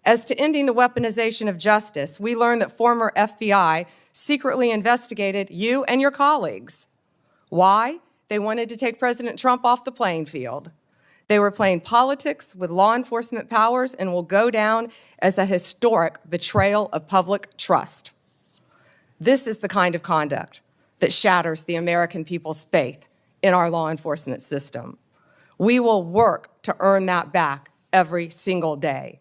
As to ending the weaponization of justice, we learned that former FBI secretly investigated you and your colleagues. Why? They wanted to take President Trump off the playing field. They were playing politics with law enforcement powers and will go down as a historic betrayal of public trust. This is the kind of conduct that shatters the American people's faith in our law enforcement system. We will work to earn that back every single day.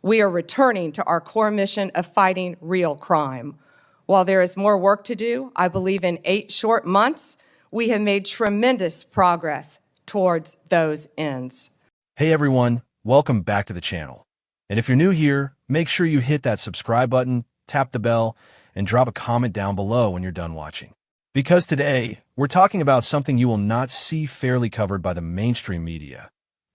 We are returning to our core mission of fighting real crime. While there is more work to do, I believe in 8 short months, we have made tremendous progress towards those ends. Hey everyone, welcome back to the channel. And if you're new here, make sure you hit that subscribe button, tap the bell, and drop a comment down below when you're done watching. Because today, we're talking about something you will not see fairly covered by the mainstream media,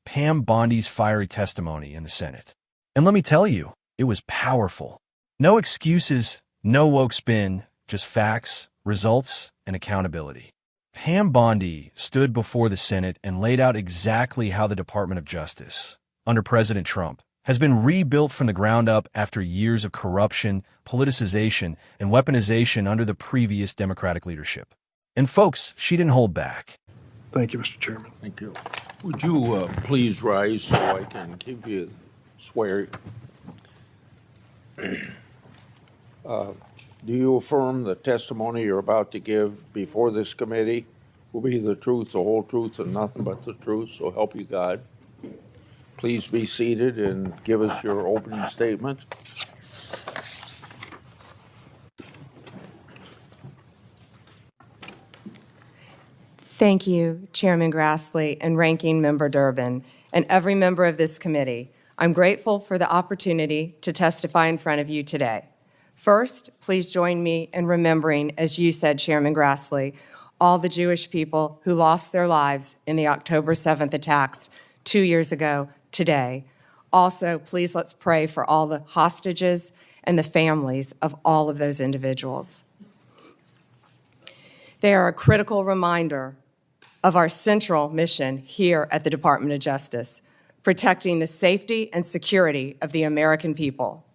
Pam Bondi's fiery testimony in the Senate. And let me tell you, it was powerful. No excuses, no woke spin, just facts, results, and accountability. Pam Bondi stood before the Senate and laid out exactly how the Department of Justice, under President Trump, has been rebuilt from the ground up after years of corruption, politicization, and weaponization under the previous Democratic leadership. And folks, she didn't hold back. Thank you, Mr. Chairman. Thank you. Would you please rise so I can give you swear? Do you affirm the testimony you're about to give before this committee will be the truth, the whole truth, and nothing but the truth, so help you God? Please be seated and give us your opening statement. Thank you, Chairman Grassley and Ranking Member Durbin, and every member of this committee. I'm grateful for the opportunity to testify in front of you today. First, please join me in remembering, as you said, Chairman Grassley, all the Jewish people who lost their lives in the October 7th attacks 2 years ago today. Also, please let's pray for all the hostages and the families of all of those individuals. They are a critical reminder of our central mission here at the Department of Justice, protecting the safety and security of the American people.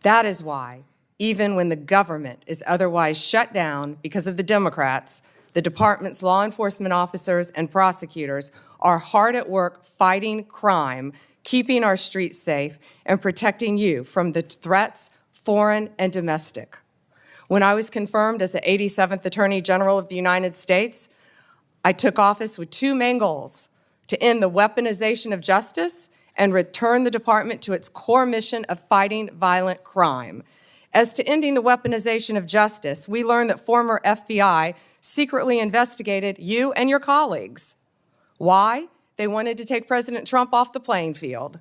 That is why, even when the government is otherwise shut down because of the Democrats, the department's law enforcement officers and prosecutors are hard at work fighting crime, keeping our streets safe, and protecting you from the threats, foreign and domestic. When I was confirmed as the 87th Attorney General of the United States, I took office with 2 main goals: to end the weaponization of justice and return the department to its core mission of fighting violent crime. As to ending the weaponization of justice, we learned that former FBI secretly investigated you and your colleagues. Why? They wanted to take President Trump off the playing field.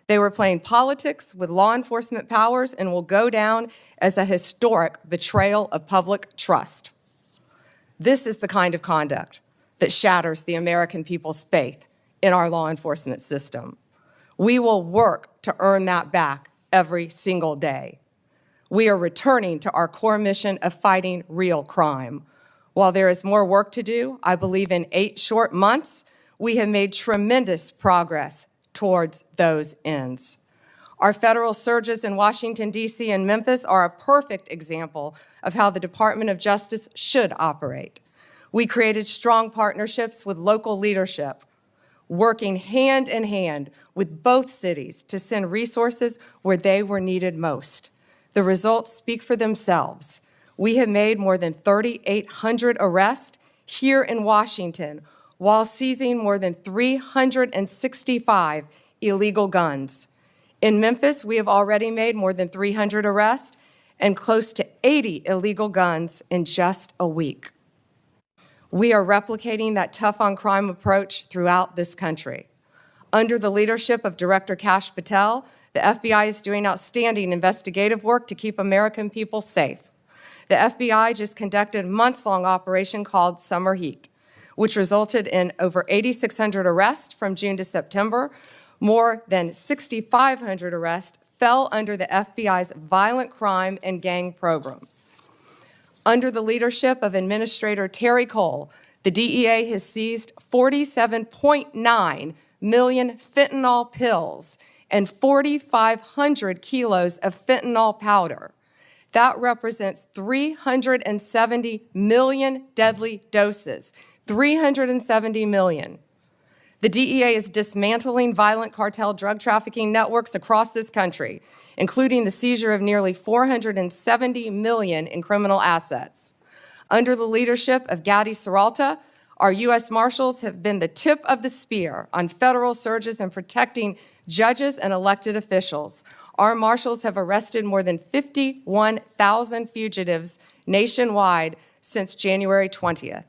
They were playing politics with law enforcement powers and will go down as a historic betrayal of public trust. This is the kind of conduct that shatters the American people's faith in our law enforcement system. We will work to earn that back every single day. We are returning to our core mission of fighting real crime. While there is more work to do, I believe in 8 short months, we have made tremendous progress towards those ends. Our federal surges in Washington, D.C. and Memphis are a perfect example of how the Department of Justice should operate. We created strong partnerships with local leadership, working hand in hand with both cities to send resources where they were needed most. The results speak for themselves. We have made more than 3,800 arrests here in Washington while seizing more than 365 illegal guns. In Memphis, we have already made more than 300 arrests and close to 80 illegal guns in just a week. We are replicating that tough-on-crime approach throughout this country. Under the leadership of Director Kash Patel, the FBI is doing outstanding investigative work to keep American people safe. The FBI just conducted a months-long operation called Summer Heat, which resulted in over 8,600 arrests from June to September. More than 6,500 arrests fell under the FBI's violent crime and gang program. Under the leadership of Administrator Terry Cole, the DEA has seized 47.9 million fentanyl pills and 4,500 kilos of fentanyl powder. That represents 370 million deadly doses. 370 million. The DEA is dismantling violent cartel drug trafficking networks across this country, including the seizure of nearly 470 million in criminal assets. Under the leadership of Gadi Serralta, our U.S. Marshals have been the tip of the spear on federal surges in protecting judges and elected officials. Our Marshals have arrested more than 51,000 fugitives nationwide since January 20th.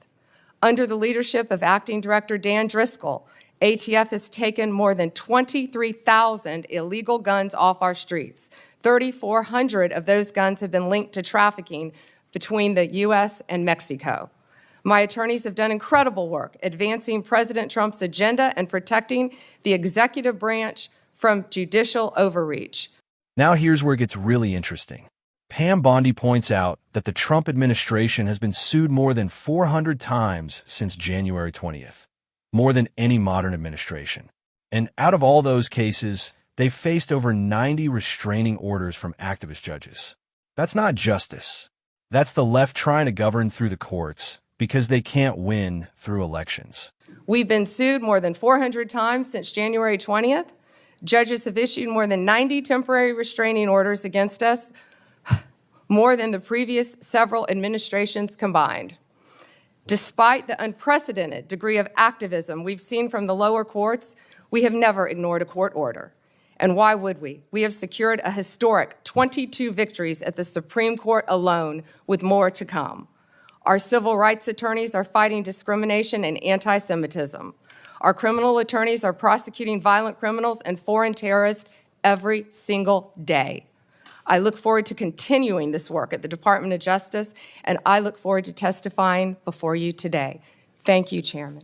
Under the leadership of Acting Director Dan Driscoll, ATF has taken more than 23,000 illegal guns off our streets. 3,400 of those guns have been linked to trafficking between the U.S. and Mexico. My attorneys have done incredible work advancing President Trump's agenda and protecting the executive branch from judicial overreach. Now here's where it gets really interesting. Pam Bondi points out that the Trump administration has been sued more than 400 times since January 20th, more than any modern administration. And out of all those cases, they've faced over 90 restraining orders from activist judges. That's not justice. That's the left trying to govern through the courts because they can't win through elections. We've been sued more than 400 times since January 20th. Judges have issued more than 90 temporary restraining orders against us, more than the previous several administrations combined. Despite the unprecedented degree of activism we've seen from the lower courts, we have never ignored a court order. And why would we? We have secured a historic 22 victories at the Supreme Court alone, with more to come. Our civil rights attorneys are fighting discrimination and anti-Semitism. Our criminal attorneys are prosecuting violent criminals and foreign terrorists every single day. I look forward to continuing this work at the Department of Justice, and I look forward to testifying before you today. Thank you, Chairman.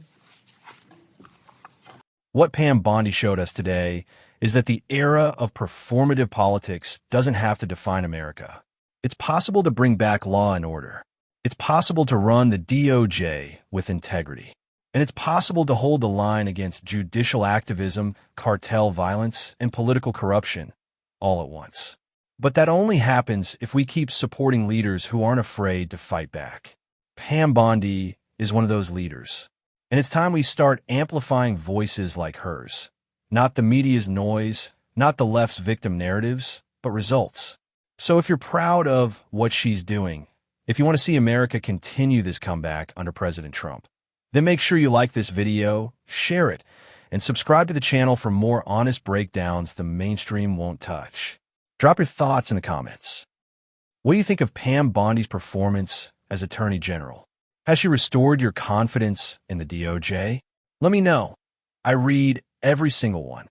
What Pam Bondi showed us today is that the era of performative politics doesn't have to define America. It's possible to bring back law and order. It's possible to run the DOJ with integrity. And it's possible to hold the line against judicial activism, cartel violence, and political corruption all at once. But that only happens if we keep supporting leaders who aren't afraid to fight back. Pam Bondi is one of those leaders. And it's time we start amplifying voices like hers. Not the media's noise, not the left's victim narratives, but results. So if you're proud of what she's doing, if you want to see America continue this comeback under President Trump, then make sure you like this video, share it, and subscribe to the channel for more honest breakdowns the mainstream won't touch. Drop your thoughts in the comments. What do you think of Pam Bondi's performance as Attorney General? Has she restored your confidence in the DOJ? Let me know. I read every single one.